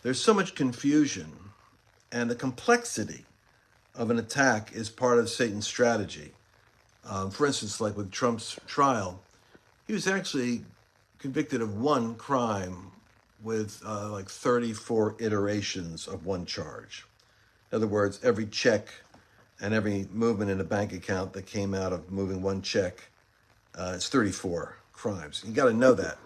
There's so much confusion, and the complexity of an attack is part of Satan's strategy. For instance, like with Trump's trial, he was actually convicted of one crime with like 34 iterations of one charge. In other words, every check and every movement in a bank account that came out of moving one check, it's 34 crimes. You got to know that.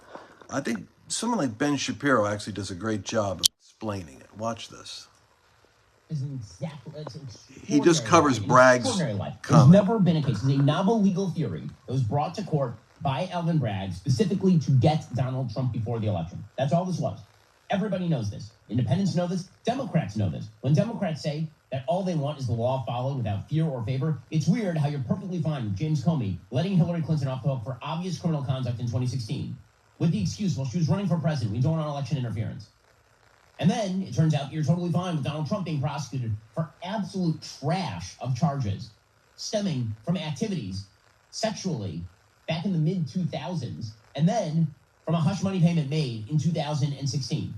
I think someone like Ben Shapiro actually does a great job of explaining it. Watch this. He just covers Bragg's comment. There's never been a case. It's a novel legal theory that was brought to court by Alvin Bragg specifically to get Donald Trump before the election. That's all this was. Everybody knows this. Independents know this. Democrats know this. When Democrats say that all they want is the law followed without fear or favor, it's weird how you're perfectly fine with James Comey letting Hillary Clinton off the hook for obvious criminal conduct in 2016 with the excuse, well, she was running for president. We don't want election interference. And then it turns out you're totally fine with Donald Trump being prosecuted for absolute trash of charges stemming from activities sexually back in the mid-2000s, and then from a hush money payment made in 2016.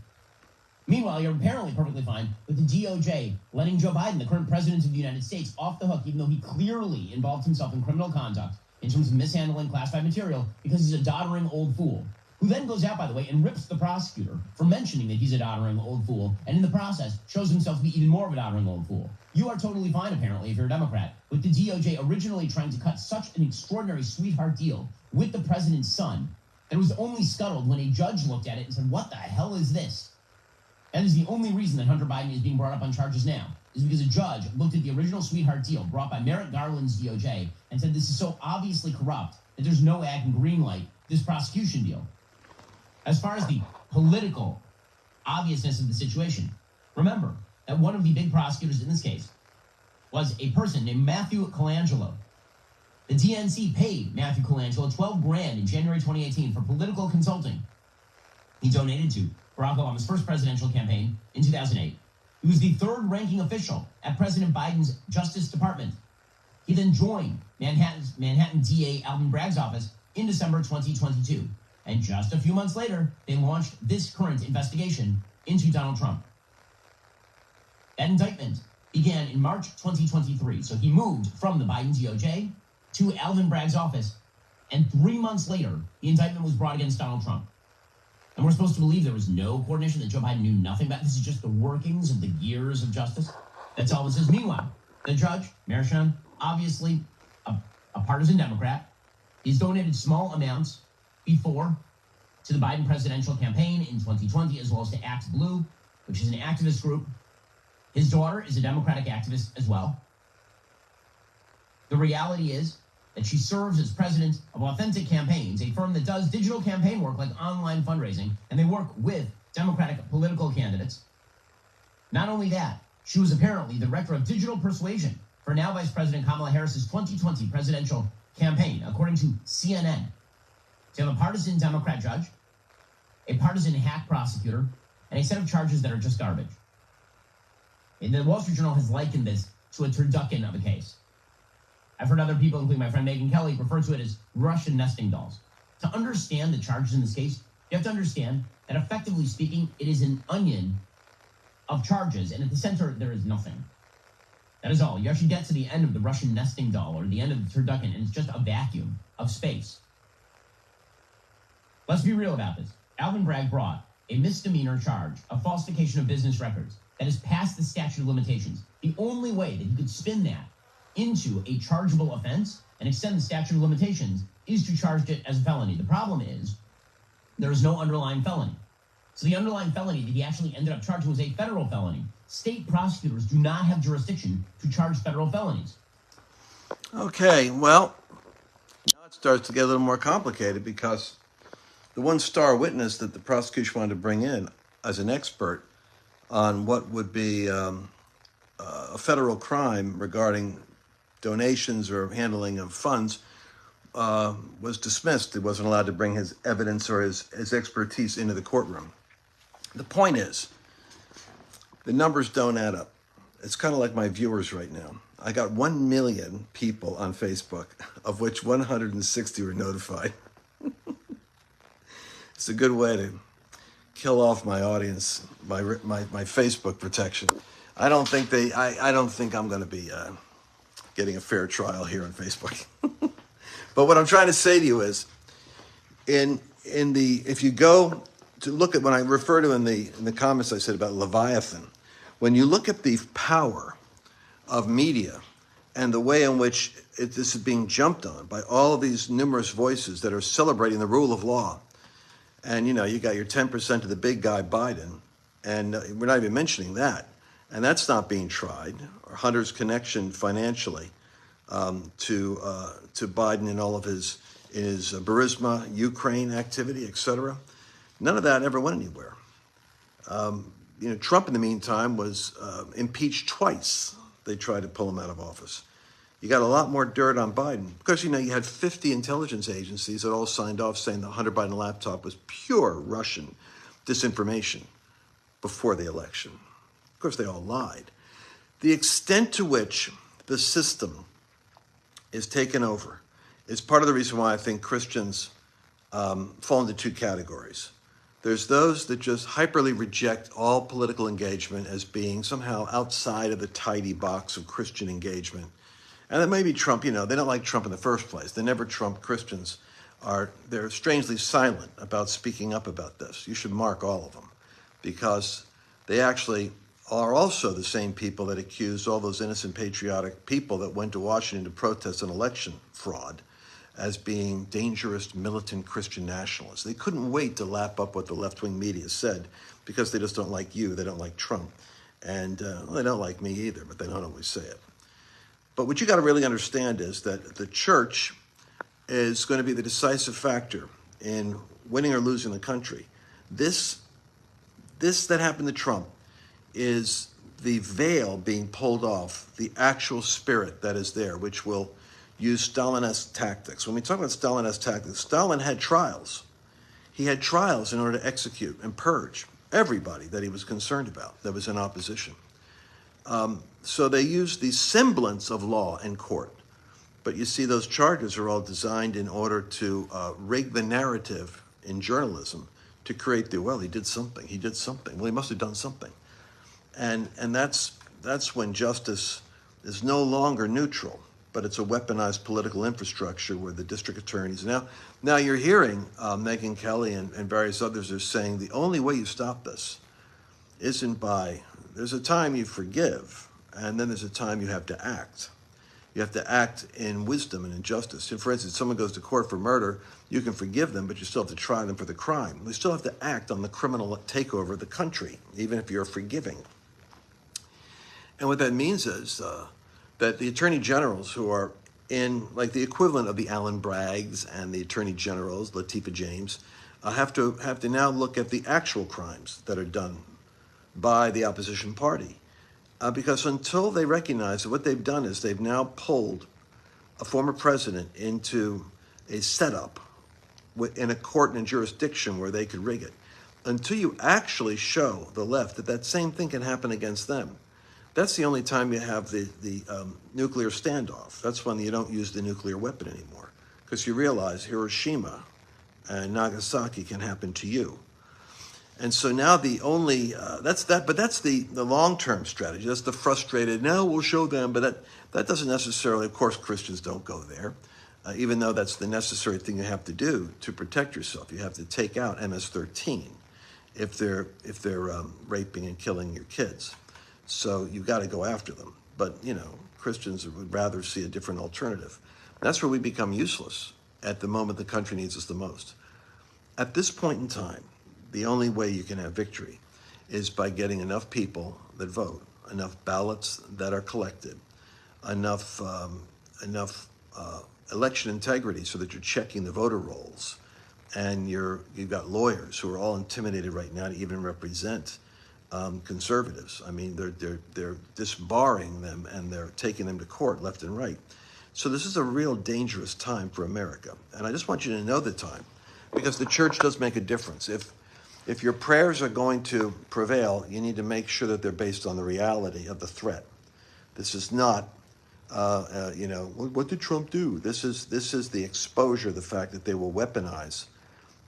Meanwhile, you're apparently perfectly fine with the DOJ letting Joe Biden, the current president of the United States, off the hook, even though he clearly involved himself in criminal conduct in terms of mishandling classified material because he's a doddering old fool, who then goes out, by the way, and rips the prosecutor for mentioning that he's a doddering old fool, and in the process shows himself to be even more of a doddering old fool. You are totally fine, apparently, if you're a Democrat, with the DOJ originally trying to cut such an extraordinary sweetheart deal with the president's son that it was only scuttled when a judge looked at it and said, what the hell is this? That is the only reason that Hunter Biden is being brought up on charges now, is because a judge looked at the original sweetheart deal brought by Merrick Garland's DOJ and said this is so obviously corrupt that there's no ag and green light this prosecution deal. As far as the political obviousness of the situation, remember that one of the big prosecutors in this case was a person named Matthew Colangelo. The DNC paid Matthew Colangelo $12,000 in January 2018 for political consulting he donated to Barack Obama's first presidential campaign in 2008. He was the third-ranking official at President Biden's Justice Department. He then joined Manhattan DA Alvin Bragg's office in December 2022. And just a few months later, they launched this current investigation into Donald Trump. That indictment began in March 2023. So he moved from the Biden DOJ to Alvin Bragg's office. And 3 months later, the indictment was brought against Donald Trump. And we're supposed to believe there was no coordination, that Joe Biden knew nothing about this. Is just the workings of the gears of justice. That's all this is. Meanwhile, the judge, Merchan, obviously a partisan Democrat, he's donated small amounts before to the Biden presidential campaign in 2020, as well as to Act Blue, which is an activist group. His daughter is a Democratic activist as well. The reality is that she serves as president of Authentic Campaigns, a firm that does digital campaign work like online fundraising, and they work with Democratic political candidates. Not only that, she was apparently the director of digital persuasion for now Vice President Kamala Harris's 2020 presidential campaign, according to CNN. So you have a partisan Democrat judge, a partisan hack prosecutor, and a set of charges that are just garbage. And the Wall Street Journal has likened this to a turducken of a case. I've heard other people, including my friend Megyn Kelly, refer to it as Russian nesting dolls. To understand the charges in this case, you have to understand that, effectively speaking, it is an onion of charges, and at the center, there is nothing. That is all. You actually get to the end of the Russian nesting doll, or the end of the turducken, and it's just a vacuum of space. Let's be real about this. Alvin Bragg brought a misdemeanor charge of falsification of business records that is past the statute of limitations. The only way that you could spin that into a chargeable offense and extend the statute of limitations is to charge it as a felony. The problem is there is no underlying felony. So the underlying felony that he actually ended up charging was a federal felony. State prosecutors do not have jurisdiction to charge federal felonies. Okay, well, now it starts to get a little more complicated because the one star witness that the prosecution wanted to bring in as an expert on what would be a federal crime regarding donations or handling of funds was dismissed. He wasn't allowed to bring his evidence or his expertise into the courtroom. The point is, the numbers don't add up. It's kind of like my viewers right now. I got 1 million people on Facebook, of which 160 were notified. It's a good way to kill off my audience, my Facebook protection. I don't think I'm going to be getting a fair trial here on Facebook. But what I'm trying to say to you is, in the if you go to look at when I refer to in the comments I said about Leviathan, when you look at the power of media and the way in which this is being jumped on by all of these numerous voices that are celebrating the rule of law, and you got your 10% of the big guy Biden, and we're not even mentioning that, and that's not being tried, or Hunter's connection financially to Biden and all of his Burisma, Ukraine activity, etc. None of that ever went anywhere. Trump, in the meantime, was impeached twice. They tried to pull him out of office. You got a lot more dirt on Biden because, you had 50 intelligence agencies that all signed off saying the Hunter Biden laptop was pure Russian disinformation before the election. Of course, they all lied. The extent to which the system is taken over is part of the reason why I think Christians fall into two categories. There's those that just hyperly reject all political engagement as being somehow outside of the tidy box of Christian engagement. And that maybe Trump, they don't like Trump in the first place. They never Trump Christians they're strangely silent about speaking up about this. You should mark all of them because they actually are also the same people that accuse all those innocent patriotic people that went to Washington to protest an election fraud as being dangerous militant Christian nationalists. They couldn't wait to lap up what the left-wing media said because they just don't like you, they don't like Trump. And they don't like me either, but they don't always say it. But what you got to really understand is that the church is going to be the decisive factor in winning or losing the country. This that happened to Trump is the veil being pulled off, the actual spirit that is there, which will use Stalin-esque tactics. When we talk about Stalin-esque tactics, Stalin had trials. He had trials in order to execute and purge everybody that he was concerned about that was in opposition. So they used the semblance of law in court. But you see, those charges are all designed in order to rig the narrative in journalism to create he did something. Well, he must have done something. And that's when justice is no longer neutral, but it's a weaponized political infrastructure where the district attorneys now you're hearing Megyn Kelly and various others are saying the only way you stop this isn't there's a time you forgive, and then there's a time you have to act. You have to act in wisdom and in justice. For instance, someone goes to court for murder, you can forgive them, but you still have to try them for the crime. We still have to act on the criminal takeover of the country, even if you're forgiving. And what that means is that the attorney generals who are in, like the equivalent of the Allen Braggs and the attorney generals, Latifah James, have to now look at the actual crimes that are done by the opposition party. Because until they recognize that what they've done is they've now pulled a former president into a setup in a court and a jurisdiction where they could rig it. Until you actually show the left that same thing can happen against them, that's the only time you have the nuclear standoff. That's when you don't use the nuclear weapon anymore, because you realize Hiroshima and Nagasaki can happen to you. And so now the only that's the long-term strategy. That's the frustrated. Now we'll show them, but that doesn't necessarily. Of course, Christians don't go there, even though that's the necessary thing you have to do to protect yourself. You have to take out MS-13 if they're raping and killing your kids. So you've got to go after them. But Christians would rather see a different alternative. That's where we become useless at the moment the country needs us the most. At this point in time, the only way you can have victory is by getting enough people that vote, enough ballots that are collected, enough election integrity so that you're checking the voter rolls, and you've got lawyers who are all intimidated right now to even represent conservatives. I mean, they're disbarring them and they're taking them to court left and right. So this is a real dangerous time for America, and I just want you to know the time, because the church does make a difference. If your prayers are going to prevail, you need to make sure that they're based on the reality of the threat. This is not, what did Trump do? This is the exposure, the fact that they will weaponize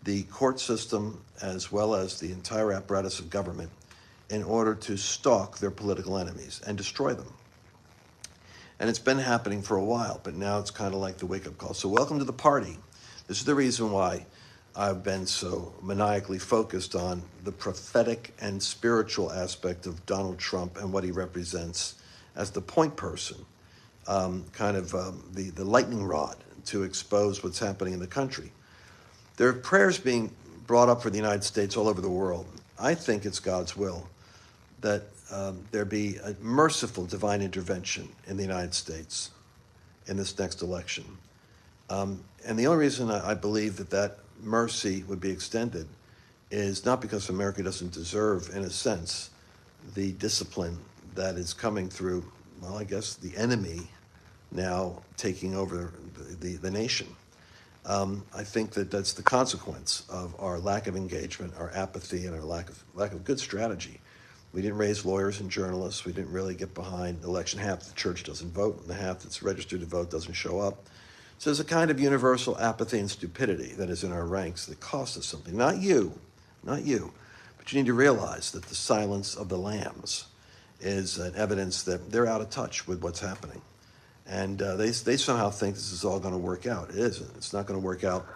the court system as well as the entire apparatus of government in order to stalk their political enemies and destroy them. And it's been happening for a while, but now it's kind of like the wake-up call. So welcome to the party. This is the reason why I've been so maniacally focused on the prophetic and spiritual aspect of Donald Trump and what he represents as the point person, the lightning rod to expose what's happening in the country. There are prayers being brought up for the United States all over the world. I think it's God's will that there be a merciful divine intervention in the United States in this next election. And the only reason I believe that mercy would be extended is not because America doesn't deserve, in a sense, the discipline that is coming through, well, I guess the enemy now taking over the nation. I think that's the consequence of our lack of engagement, our apathy, and our lack of good strategy. We didn't raise lawyers and journalists. We didn't really get behind the election. Half the church doesn't vote, and the half that's registered to vote doesn't show up. So there's a kind of universal apathy and stupidity that is in our ranks that costs us something. Not you, but you need to realize that the silence of the lambs is an evidence that they're out of touch with what's happening. And they somehow think this is all going to work out. It isn't. It's not going to work out.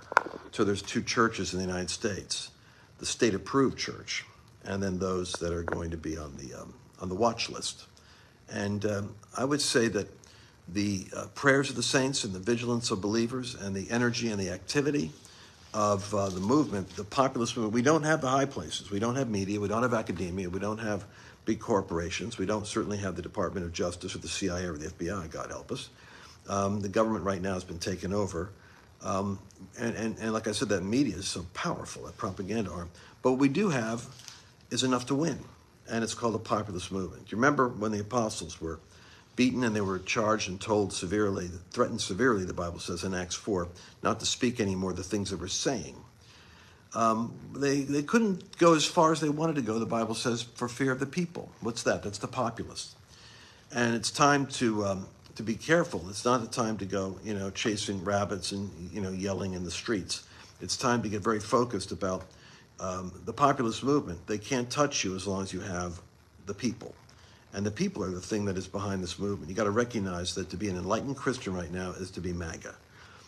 So there's two churches in the United States, the state-approved church, and then those that are going to be on the watch list. And I would say that the prayers of the saints and the vigilance of believers and the energy and the activity of the movement, the populist movement, we don't have the high places. We don't have media. We don't have academia. We don't have big corporations. We don't certainly have the Department of Justice or the CIA or the FBI, God help us. The government right now has been taken over. And like I said, that media is so powerful, that propaganda arm. But what we do have is enough to win, and it's called the populist movement. Do you remember when the apostles were beaten and they were charged and told severely, threatened severely, the Bible says in Acts 4, not to speak anymore the things they were saying? They couldn't go as far as they wanted to go, the Bible says, for fear of the people. What's that? That's the populace. And it's time to be careful. It's not the time to go, chasing rabbits and, yelling in the streets. It's time to get very focused about the populist movement. They can't touch you as long as you have the people. And the people are the thing that is behind this movement. You got to recognize that to be an enlightened Christian right now is to be MAGA.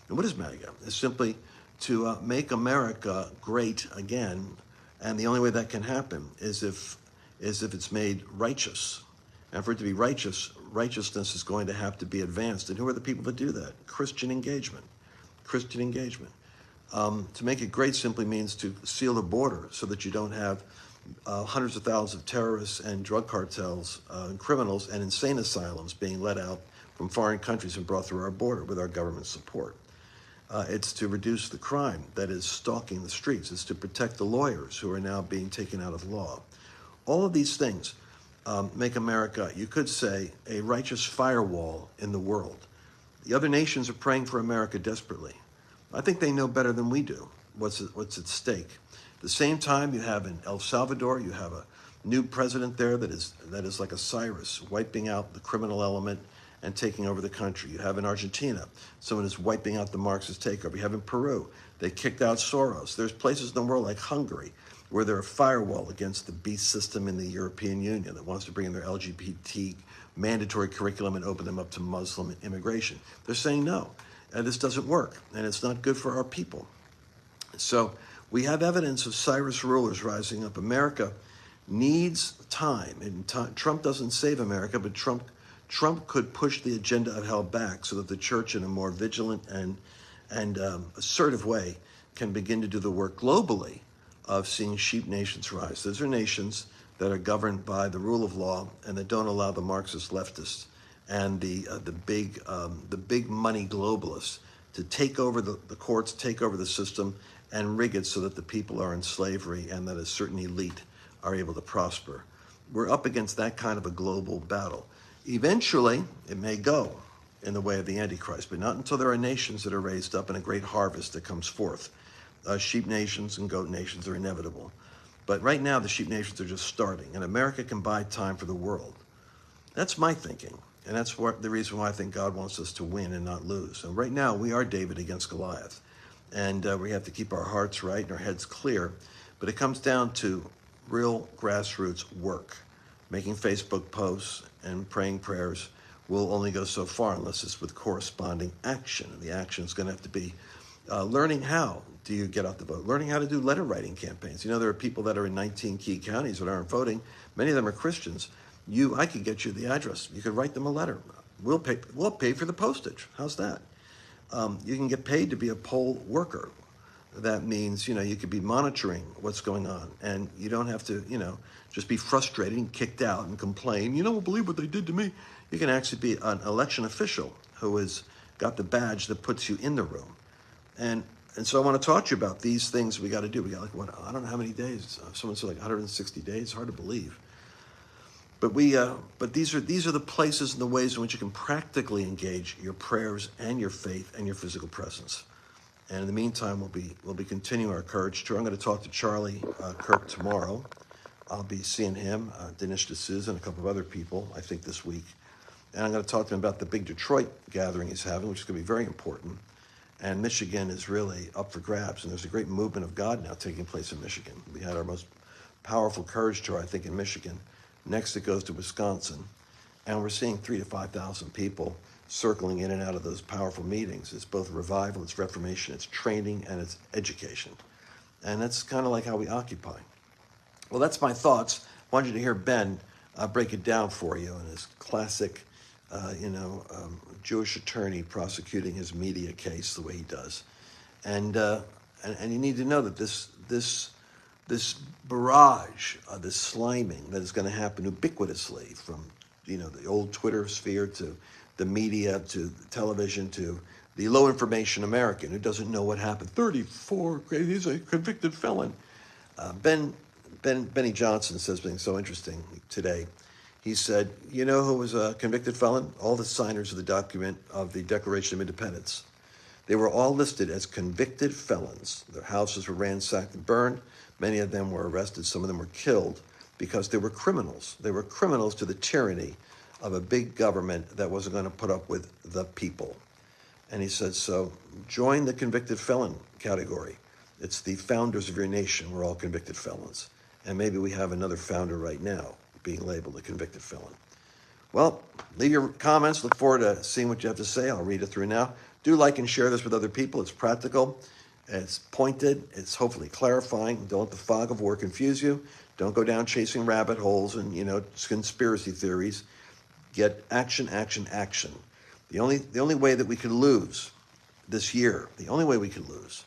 And what is MAGA? It's simply to make America great again. And the only way that can happen is if it's made righteous. And for it to be righteous, righteousness is going to have to be advanced. And who are the people that do that? Christian engagement. Christian engagement. To make it great simply means to seal the border so that you don't have hundreds of thousands of terrorists and drug cartels and criminals and insane asylums being let out from foreign countries and brought through our border with our government support. It's to reduce the crime that is stalking the streets. It's to protect the lawyers who are now being taken out of law. All of these things make America, you could say, a righteous firewall in the world. The other nations are praying for America desperately. I think they know better than we do what's at stake. At the same time, you have in El Salvador, you have a new president there that is like a Cyrus, wiping out the criminal element and taking over the country. You have in Argentina, someone is wiping out the Marxist takeover. You have in Peru, they kicked out Soros. There's places in the world like Hungary where they're a firewall against the beast system in the European Union that wants to bring in their LGBT mandatory curriculum and open them up to Muslim immigration. They're saying no, this doesn't work, and it's not good for our people. So we have evidence of Cyrus rulers rising up. America needs time, and Trump doesn't save America, but Trump could push the agenda of hell back so that the church, in a more vigilant and assertive way, can begin to do the work globally of seeing sheep nations rise. Those are nations that are governed by the rule of law and that don't allow the Marxist leftists and the big money globalists to take over the courts, take over the system, and rig it so that the people are in slavery and that a certain elite are able to prosper. We're up against that kind of a global battle. Eventually, it may go in the way of the Antichrist, but not until there are nations that are raised up and a great harvest that comes forth. Sheep nations and goat nations are inevitable. But right now, the sheep nations are just starting, and America can buy time for the world. That's my thinking, and that's the reason why I think God wants us to win and not lose. And right now, we are David against Goliath. and we have to keep our hearts right and our heads clear. But it comes down to real grassroots work. Making Facebook posts and praying prayers will only go so far unless it's with corresponding action. And the action is going to have to be learning how do you get out the vote, learning how to do letter writing campaigns. You know, there are people that are in 19 key counties that aren't voting. Many of them are Christians. I could get you the address. You could write them a letter. We'll pay for the postage. How's that? You can get paid to be a poll worker. That means, you could be monitoring what's going on, and you don't have to, just be frustrated and kicked out and complain. You don't believe what they did to me. You can actually be an election official who has got the badge that puts you in the room. And so I want to talk to you about these things we got to do. We got I don't know how many days. Someone said 160 days. Hard to believe. But but these are the places and the ways in which you can practically engage your prayers and your faith and your physical presence. And in the meantime, we'll be continuing our courage tour. I'm going to talk to Charlie Kirk tomorrow. I'll be seeing him, Dinesh D'Souza, and a couple of other people, I think, this week. And I'm going to talk to him about the big Detroit gathering he's having, which is going to be very important. And Michigan is really up for grabs. And there's a great movement of God now taking place in Michigan. We had our most powerful courage tour, I think, in Michigan. Next, it goes to Wisconsin. And we're seeing 3,000 to 5,000 people circling in and out of those powerful meetings. It's both revival, it's reformation, it's training, and it's education. And that's kind of like how we occupy. Well, that's my thoughts. I want you to hear Ben break it down for you in his classic, Jewish attorney prosecuting his media case the way he does. And you need to know that this barrage, this sliming that is going to happen ubiquitously from the old Twitter sphere to the media to the television to the low information American who doesn't know what happened. 34, he's a convicted felon. Benny Johnson says something so interesting today. He said, you know who was a convicted felon? All the signers of the document of the Declaration of Independence. They were all listed as convicted felons. Their houses were ransacked and burned. Many of them were arrested. Some of them were killed because they were criminals. They were criminals to the tyranny of a big government that wasn't going to put up with the people. And he said, so join the convicted felon category. It's the founders of your nation. We're all convicted felons. And maybe we have another founder right now being labeled a convicted felon. Well, leave your comments. Look forward to seeing what you have to say. I'll read it through now. Do like and share this with other people. It's practical. It's pointed. It's hopefully clarifying. Don't let the fog of war confuse you. Don't go down chasing rabbit holes and, conspiracy theories. Get action, action, action. The only way that we could lose this year, the only way we could lose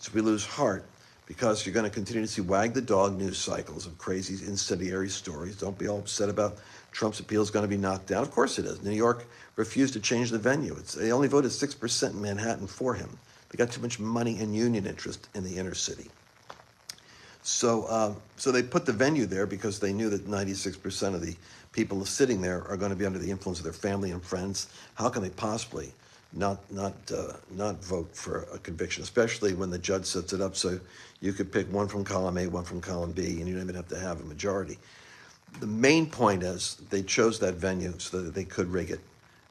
is if we lose heart, because you're going to continue to see wag the dog news cycles of crazy incendiary stories. Don't be all upset about Trump's appeal is going to be knocked down. Of course it is. New York refused to change the venue. They only voted 6% in Manhattan for him. They got too much money and union interest in the inner city. So they put the venue there because they knew that 96% of the people sitting there are going to be under the influence of their family and friends. How can they possibly not vote for a conviction, especially when the judge sets it up so you could pick one from column A, one from column B, and you don't even have to have a majority. The main point is they chose that venue so that they could rig it,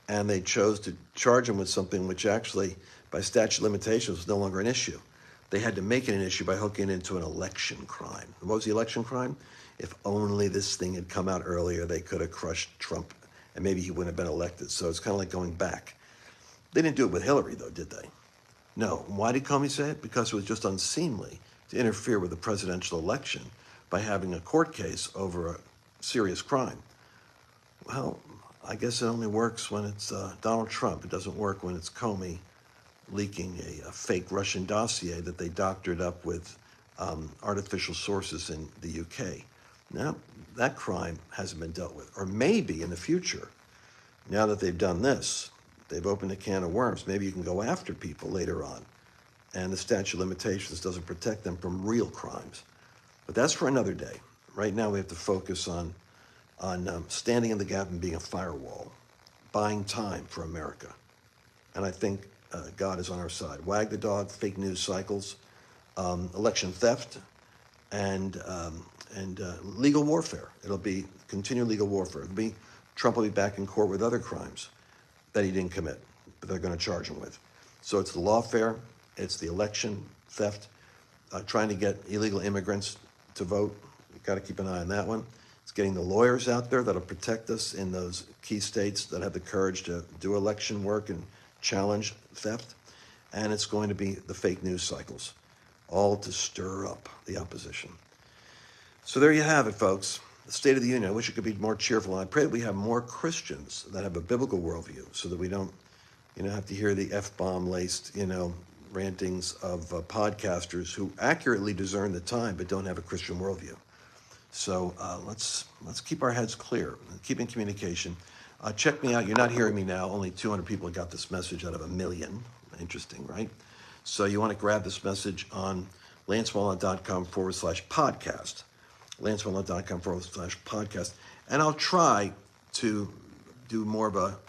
and they chose to charge him with something which actually, by statute of limitations, was no longer an issue. They had to make it an issue by hooking it into an election crime. What was the election crime? If only this thing had come out earlier, they could have crushed Trump, and maybe he wouldn't have been elected. So it's kind of like going back. They didn't do it with Hillary, though, did they? No. Why did Comey say it? Because it was just unseemly to interfere with the presidential election by having a court case over a serious crime. Well, I guess it only works when it's Donald Trump. It doesn't work when it's Comey leaking a fake Russian dossier that they doctored up with artificial sources in the UK. Now, that crime hasn't been dealt with. Or maybe in the future, now that they've done this, they've opened a can of worms. Maybe you can go after people later on. And the statute of limitations doesn't protect them from real crimes. But that's for another day. Right now we have to focus on standing in the gap and being a firewall, buying time for America. And I think God is on our side. Wag the dog, fake news cycles, election theft, and legal warfare. It'll be continued legal warfare. Trump will be back in court with other crimes that he didn't commit, but they're going to charge him with. So it's the lawfare, It's the election theft, trying to get illegal immigrants to vote. You've got to keep an eye on that one. It's getting the lawyers out there that'll protect us in those key states that have the courage to do election work and challenge theft. And it's going to be the fake news cycles, all to stir up the opposition. So there you have it, folks. The State of the Union. I wish it could be more cheerful. And I pray that we have more Christians that have a biblical worldview so that we don't, have to hear the F-bomb laced, rantings of podcasters who accurately discern the time but don't have a Christian worldview. So let's keep our heads clear, keep in communication. Check me out. You're not hearing me now. Only 200 people got this message out of 1 million. Interesting, right? So you want to grab this message on lancewallnut.com/podcast. lancewallnut.com/podcast. And I'll try to do more of a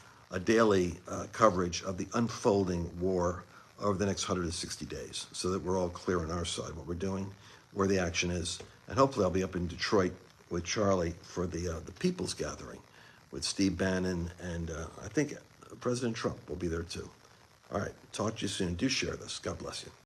daily coverage of the unfolding war over the next 160 days so that we're all clear on our side what we're doing, where the action is. And hopefully I'll be up in Detroit with Charlie for the People's Gathering with Steve Bannon, and I think President Trump will be there too. All right, talk to you soon. Do share this. God bless you.